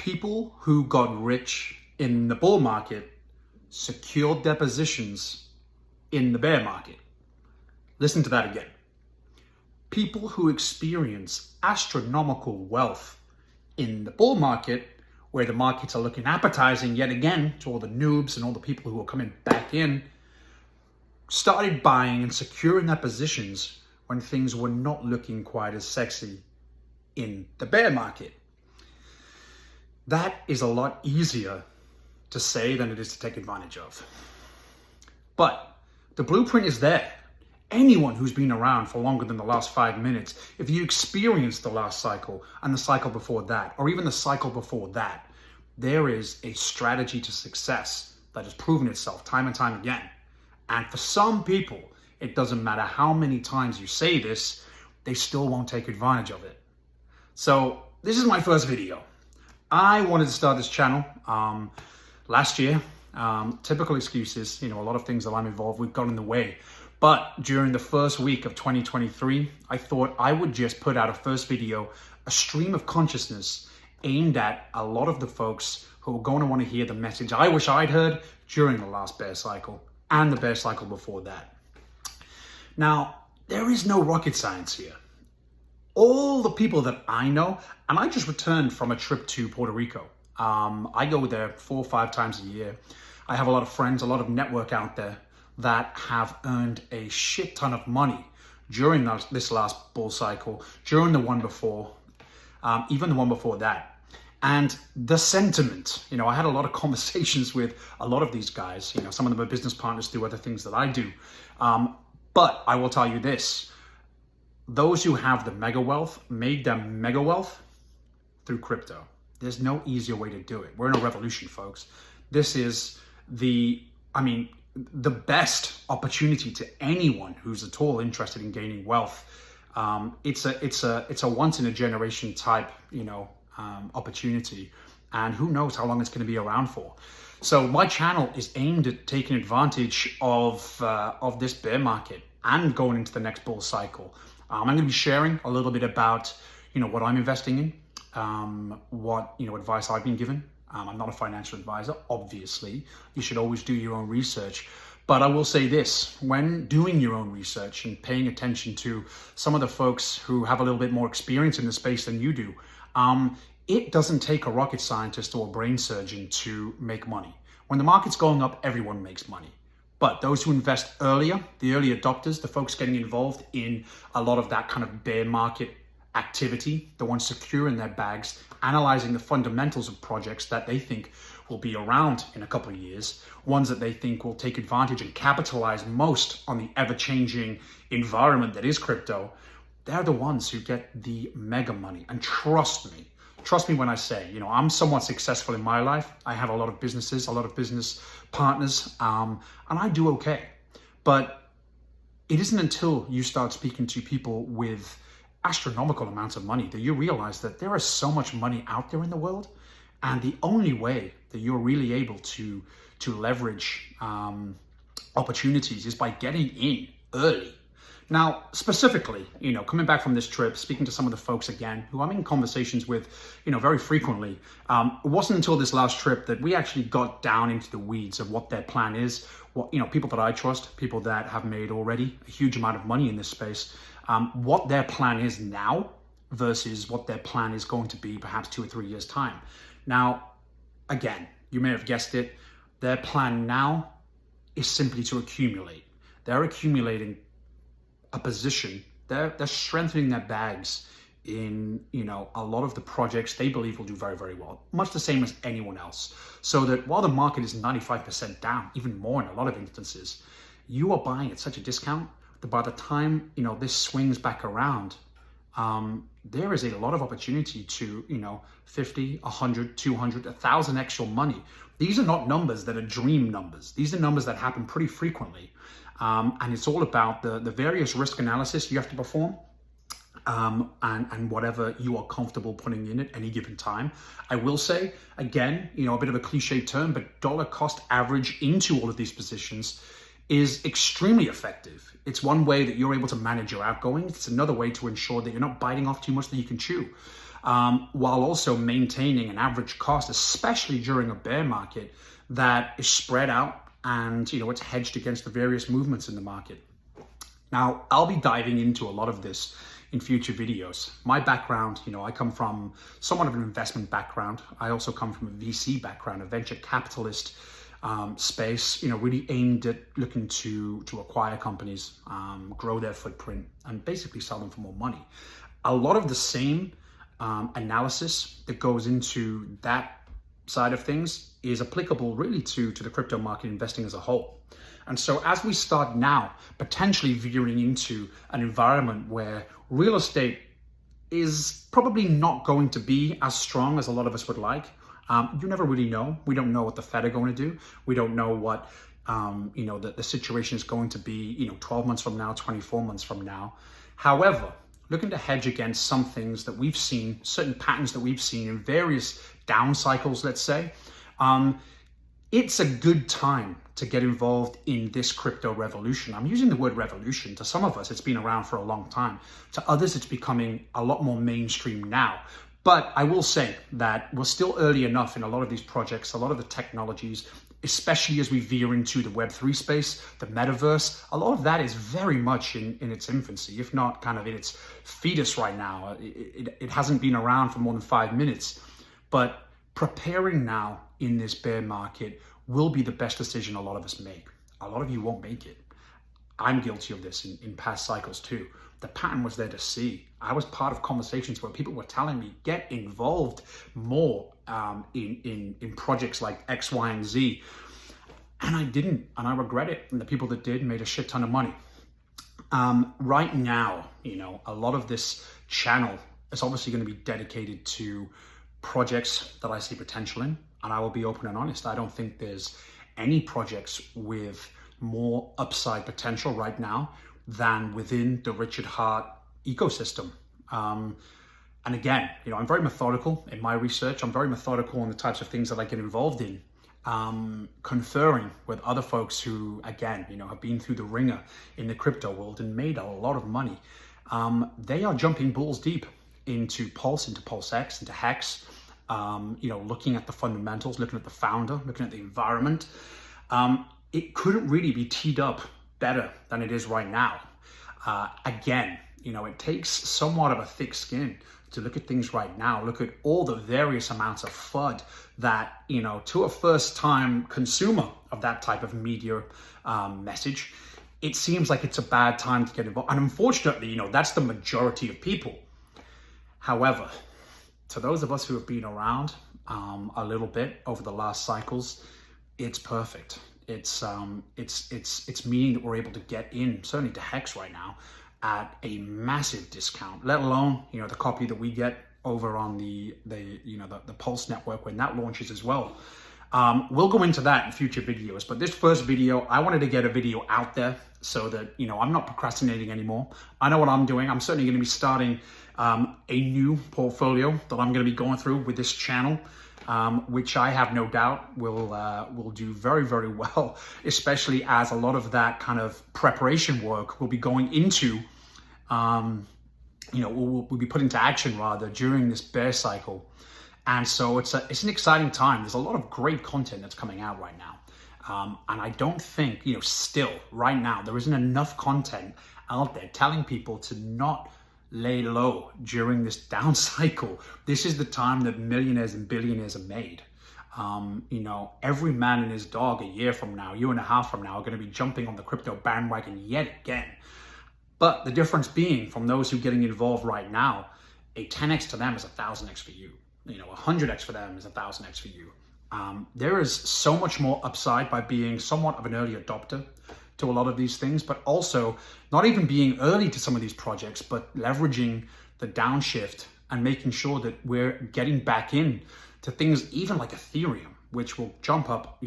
People who got rich in the bull market secured their positions in the bear market. Listen to that again. People who experience astronomical wealth in the bull market, where the markets are looking appetizing yet again to all the noobs and all the people who are coming back in, started buying and securing their positions when things were not looking quite as sexy in the bear market. That is a lot easier to say than it is to take advantage of. But the blueprint is there. Anyone who's been around for longer than the last 5 minutes, if you experienced the last cycle and the cycle before that, or even the cycle before that, there is a strategy to success that has proven itself time and time again. And for some people, it doesn't matter how many times you say this, they still won't take advantage of it. So this is my first video. I wanted to start this channel last year. Typical excuses, a lot of things that I'm involved with got in the way. But during the first week of 2023, I thought I would just put out a first video, a stream of consciousness aimed at a lot of the folks who are going to want to hear the message I wish I'd heard during the last bear cycle and the bear cycle before that. Now, there is no rocket science here. All the people that I know, and I just returned from a trip to Puerto Rico. I go there 4 or 5 times a year. I have a lot of friends, a lot of network out there that have earned a shit ton of money during this last bull cycle, during the one before, even the one before that. And the sentiment, I had a lot of conversations with a lot of these guys. Some of them are business partners, do other things that I do. But I will tell you this. Those who have the mega wealth made their mega wealth through crypto. There's no easier way to do it. We're in a revolution, folks. This is the best opportunity to anyone who's at all interested in gaining wealth. It's a once in a generation type, opportunity, and who knows how long it's going to be around for. So my channel is aimed at taking advantage of this bear market and going into the next bull cycle. I'm going to be sharing a little bit about, what I'm investing in, what, advice I've been given. I'm not a financial advisor, obviously. You should always do your own research. But I will say this, when doing your own research and paying attention to some of the folks who have a little bit more experience in the space than you do, it doesn't take a rocket scientist or a brain surgeon to make money. When the market's going up, everyone makes money. But those who invest earlier, the early adopters, the folks getting involved in a lot of that kind of bear market activity, the ones securing their bags, analyzing the fundamentals of projects that they think will be around in a couple of years, ones that they think will take advantage and capitalize most on the ever-changing environment that is crypto, they're the ones who get the mega money. And trust me when I say, I'm somewhat successful in my life. I have a lot of businesses, a lot of business partners, and I do okay. But it isn't until you start speaking to people with astronomical amounts of money that you realize that there is so much money out there in the world, and the only way that you're really able to leverage opportunities is by getting in early. Now, specifically, coming back from this trip, speaking to some of the folks again, who I'm in conversations with, very frequently, it wasn't until this last trip that we actually got down into the weeds of what their plan is, what, people that I trust, people that have made already a huge amount of money in this space, what their plan is now versus what their plan is going to be perhaps 2 or 3 years' time. Now, again, you may have guessed it, their plan now is simply to accumulate. They're accumulating a position. They're strengthening their bags in, a lot of the projects they believe will do very, very well, much the same as anyone else. So that while the market is 95% down, even more in a lot of instances, you are buying at such a discount that by the time, this swings back around, there is a lot of opportunity to, 50, 100, 200, 1,000 extra money. These are not numbers that are dream numbers. These are numbers that happen pretty frequently. And it's all about the various risk analysis you have to perform, and whatever you are comfortable putting in at any given time. I will say, again, a bit of a cliche term, but dollar cost average into all of these positions is extremely effective. It's one way that you're able to manage your outgoings. It's another way to ensure that you're not biting off too much that you can chew. while also maintaining an average cost, especially during a bear market that is spread out and it's hedged against the various movements in the market. Now, I'll be diving into a lot of this in future videos. My background, I come from somewhat of an investment background. I also come from a VC background, a venture capitalist space, really aimed at looking to acquire companies, grow their footprint, and basically sell them for more money. A lot of the same analysis that goes into that side of things is applicable really to the crypto market investing as a whole. And so as we start now potentially veering into an environment where real estate is probably not going to be as strong as a lot of us would like, you never really know. We don't know what the Fed are going to do. We don't know what the situation is going to be 12 months from now, 24 months from now. However, looking to hedge against some things that we've seen, certain patterns that we've seen in various down cycles, let's say, it's a good time to get involved in this crypto revolution. I'm using the word revolution. To some of us, it's been around for a long time. To others, it's becoming a lot more mainstream now. But I will say that we're still early enough in a lot of these projects, a lot of the technologies, especially as we veer into the Web3 space, the metaverse. A lot of that is very much in its infancy, if not kind of in its fetus right now. It hasn't been around for more than 5 minutes. But preparing now in this bear market will be the best decision a lot of us make. A lot of you won't make it. I'm guilty of this in past cycles too. The pattern was there to see. I was part of conversations where people were telling me, get involved more in projects like X, Y, and Z. And I didn't, and I regret it. And the people that did made a shit ton of money. Right now, a lot of this channel is obviously going to be dedicated to projects that I see potential in, and I will be open and honest. I don't think there's any projects with more upside potential right now than within the Richard Heart ecosystem. And again, I'm very methodical in my research. I'm very methodical in the types of things that I get involved in, conferring with other folks who, again, have been through the ringer in the crypto world and made a lot of money. They are jumping balls deep into Pulse, into PulseX, into Hex, looking at the fundamentals, looking at the founder, looking at the environment. It couldn't really be teed up better than it is right now. Again, it takes somewhat of a thick skin to look at things right now, look at all the various amounts of FUD that, to a first-time consumer of that type of media message, it seems like it's a bad time to get involved. And unfortunately, that's the majority of people. However, to those of us who have been around a little bit over the last cycles, it's perfect. It's meaning that we're able to get in, certainly to Hex right now, at a massive discount, let alone, the copy that we get over on the Pulse network when that launches as well. We'll go into that in future videos, but this first video, I wanted to get a video out there so that, I'm not procrastinating anymore. I know what I'm doing. I'm certainly going to be starting a new portfolio that I'm going to be going through with this channel, which I have no doubt will do very, very well, especially as a lot of that kind of preparation work will be going into, will be put into action rather during this bear cycle. And so it's an exciting time. There's a lot of great content that's coming out right now. And I don't think, still right now, there isn't enough content out there telling people to not lay low during this down cycle. This is the time that millionaires and billionaires are made. Every man and his dog a year from now, year and a half from now, are going to be jumping on the crypto bandwagon yet again. But the difference being, from those who are getting involved right now, a 10x to them is a 1000x for you. 100x for them is a 1000x for you. There is so much more upside by being somewhat of an early adopter to a lot of these things, but also not even being early to some of these projects, but leveraging the downshift and making sure that we're getting back in to things even like Ethereum, which will jump up,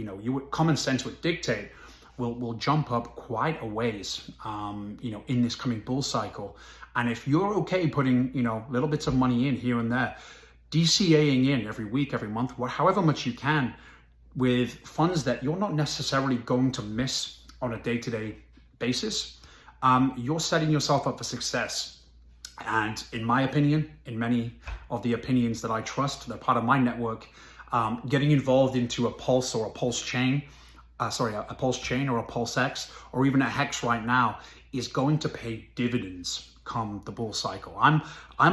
common sense would dictate, will jump up quite a ways, in this coming bull cycle. And if you're okay putting, little bits of money in here and there, DCAing in every week, every month, however much you can, with funds that you're not necessarily going to miss on a day-to-day basis, you're setting yourself up for success. And in my opinion, in many of the opinions that I trust, they're part of my network, getting involved into a Pulse or a Pulse chain, a Pulse chain or a PulseX, or even a Hex right now, is going to pay dividends come the bull cycle. I'm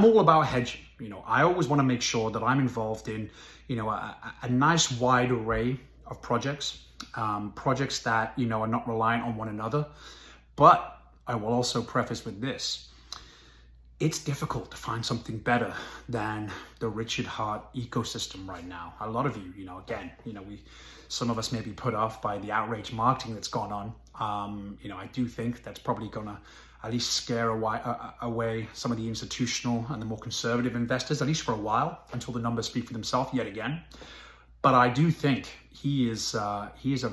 all about hedging. I always want to make sure that I'm involved in, a nice wide array of projects, projects that, are not reliant on one another. But I will also preface with this. It's difficult to find something better than the Richard Heart ecosystem right now. A lot of you, some of us may be put off by the outrage marketing that's gone on. I do think that's probably gonna at least scare away some of the institutional and the more conservative investors, at least for a while, until the numbers speak for themselves yet again. But I do think he is a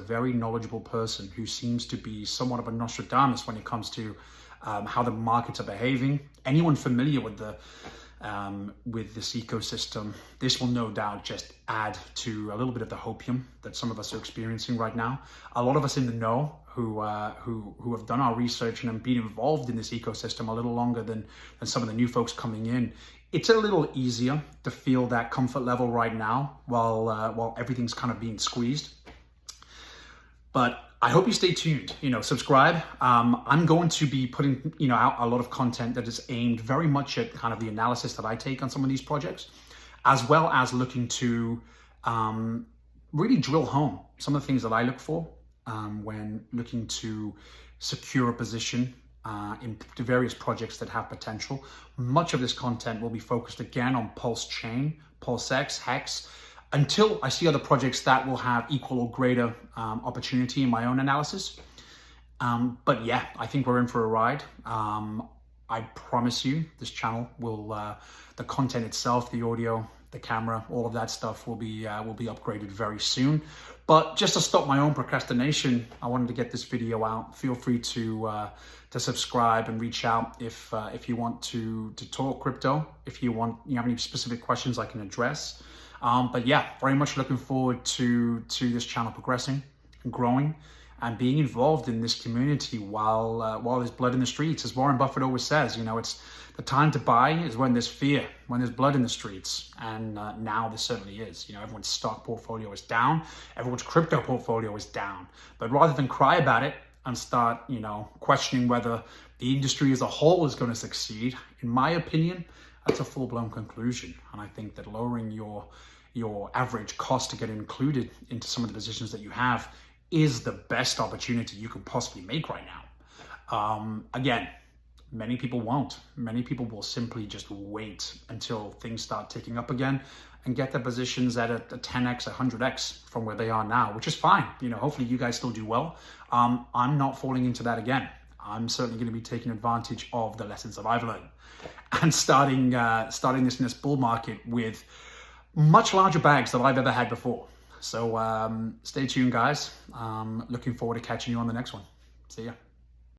very knowledgeable person who seems to be somewhat of a Nostradamus when it comes to how the markets are behaving. Anyone familiar with this ecosystem, this will no doubt just add to a little bit of the hopium that some of us are experiencing right now. A lot of us in the know who have done our research and have been involved in this ecosystem a little longer than some of the new folks coming in. It's a little easier to feel that comfort level right now while everything's kind of being squeezed. But I hope you stay tuned, subscribe. I'm going to be putting, out a lot of content that is aimed very much at kind of the analysis that I take on some of these projects, as well as looking to really drill home some of the things that I look for when looking to secure a position in the various projects that have potential. Much of this content will be focused again on Pulsechain, PulseX, Hex, until I see other projects that will have equal or greater opportunity in my own analysis. But yeah, I think we're in for a ride. I promise you this channel will, the content itself, the audio, the camera, all of that stuff will be upgraded very soon. But just to stop my own procrastination, I wanted to get this video out. Feel free to subscribe and reach out if you want to talk crypto. If you have any specific questions I can address. But yeah, very much looking forward to this channel progressing and growing and being involved in this community while there's blood in the streets. As Warren Buffett always says, it's the time to buy is when there's fear, when there's blood in the streets. And now there certainly is. Everyone's stock portfolio is down. Everyone's crypto portfolio is down. But rather than cry about it and start, questioning whether the industry as a whole is going to succeed, in my opinion, that's a full-blown conclusion. And I think that lowering your average cost to get included into some of the positions that you have is the best opportunity you can possibly make right now. Again, many people won't. Many people will simply just wait until things start ticking up again and get their positions at a 10x, 100x from where they are now, which is fine. Hopefully you guys still do well. I'm not falling into that again. I'm certainly going to be taking advantage of the lessons that I've learned and starting this bull market with much larger bags than I've ever had before. So stay tuned, guys. Looking forward to catching you on the next one. See ya.